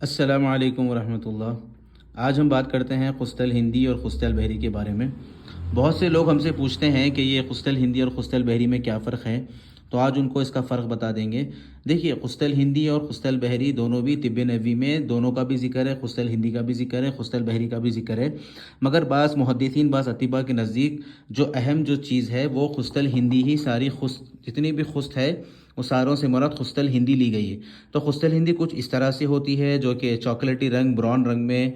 السلام علیکم ورحمۃ اللہ۔ آج ہم بات کرتے ہیں خست الہندی اور خست البحری کے بارے میں۔ بہت سے لوگ ہم سے پوچھتے ہیں کہ یہ خست الہندی اور خست البحری میں کیا فرق ہے، تو آج ان کو اس کا فرق بتا دیں گے۔ دیکھیے، خست الہندی اور خست البحری دونوں بھی طب نبوی میں دونوں کا بھی ذکر ہے، خست الہندی کا بھی ذکر ہے، خست البحری کا بھی ذکر ہے، مگر بعض محدثین بعض اطباء کے نزدیک جو اہم چیز ہے وہ خست الہندی ہی، ساری خست جتنی بھی خست ہے وہ ساروں سے مراد خست الہندی لی گئی ہے۔ تو خست الہندی کچھ اس طرح سے ہوتی ہے جو کہ چاکلیٹی رنگ، براؤن رنگ میں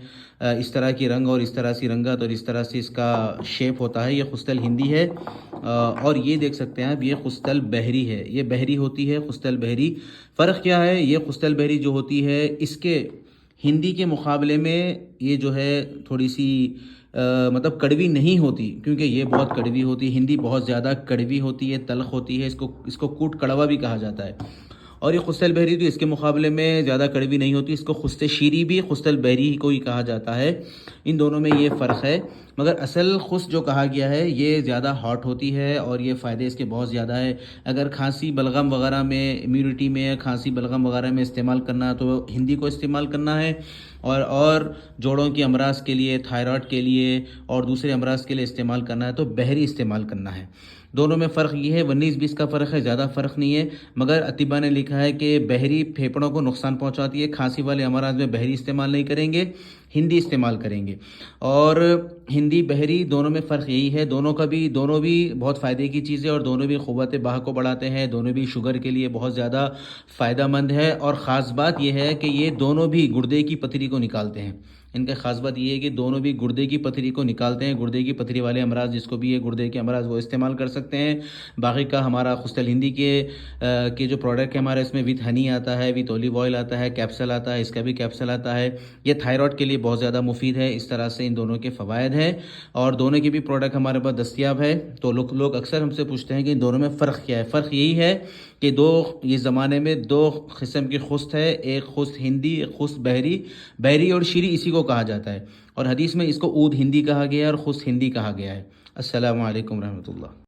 اس طرح کی رنگ اور اس طرح سی رنگت اور اس طرح سے اس کا شیپ ہوتا ہے، یہ خست الہندی ہے۔ اور یہ دیکھ سکتے ہیں آپ، یہ خست البحری ہے، یہ بحری ہوتی ہے خست البحری۔ فرق کیا ہے؟ یہ خست البحری جو ہوتی ہے اس کے ہندی کے مقابلے میں یہ جو ہے تھوڑی سی مطلب کڑوی نہیں ہوتی، کیونکہ یہ بہت کڑوی ہوتی ہے، ہندی بہت زیادہ کڑوی ہوتی ہے، تلخ ہوتی ہے، اس کو کوٹ کڑوا بھی کہا جاتا ہے۔ اور یہ خست البحری تو اس کے مقابلے میں زیادہ کڑوی نہیں ہوتی، اس کو خست شیریں بھی خست البحری کو ہی کہا جاتا ہے۔ ان دونوں میں یہ فرق ہے، مگر اصل خست جو کہا گیا ہے یہ زیادہ ہاٹ ہوتی ہے اور یہ فائدے اس کے بہت زیادہ ہے۔ اگر کھانسی بلغم وغیرہ میں، امیونٹی میں کھانسی بلغم وغیرہ میں استعمال کرنا ہے تو ہندی کو استعمال کرنا ہے، اور جوڑوں کی امراض کے لیے، تھائرائڈ کے لیے اور دوسرے امراض کے لیے استعمال کرنا ہے تو بحری استعمال کرنا ہے۔ دونوں میں فرق یہ ہے، 19-20 کا فرق ہے، زیادہ فرق نہیں ہے، مگر اطباء نے لکھا ہے کہ بحری پھیپھڑوں کو نقصان پہنچاتی ہے، کھانسی والے امراض میں بحری استعمال نہیں کریں گے، ہندی استعمال کریں گے۔ اور ہندی بحری دونوں میں فرق یہی ہے، دونوں بھی بہت فائدے کی چیز ہے، اور دونوں بھی قوت بہا کو بڑھاتے ہیں، دونوں بھی شوگر کے لیے بہت زیادہ فائدہ مند ہے، اور خاص بات یہ ہے کہ یہ دونوں بھی گردے کی پتھری کو نکالتے ہیں۔ ان کا خاص بات یہ ہے کہ دونوں بھی گردے کی پتھری کو نکالتے ہیں، گردے کی پتھری والے امراض جس کو بھی ہے گردے کے امراض وہ استعمال کر سکتے ہیں۔ باقی کا ہمارا خست الہندی کے جو پروڈکٹ ہے ہمارا، اس میں وتھ ہنی آتا ہے، وتھ اولیو آئل آتا ہے، کیپسل آتا ہے، اس کا بھی کیپسل آتا ہے، یہ تھائرائڈ کے لیے بہت زیادہ مفید ہے۔ اس طرح سے ان دونوں کے فوائد ہیں، اور دونوں کے بھی پروڈکٹ ہمارے پاس دستیاب ہے۔ تو لوگ اکثر ہم سے پوچھتے ہیں کہ ان دونوں میں فرق کیا ہے؟ فرق یہی ہے کہ یہ زمانے میں دو قسم کی خست ہے، ایک خست ہندی، ایک خست بحری۔ بحری اور شیریں اسی کو کہا جاتا ہے، اور حدیث میں اس کو عود ہندی کہا گیا ہے اور خست ہندی کہا گیا ہے۔ السلام علیکم رحمۃ اللہ۔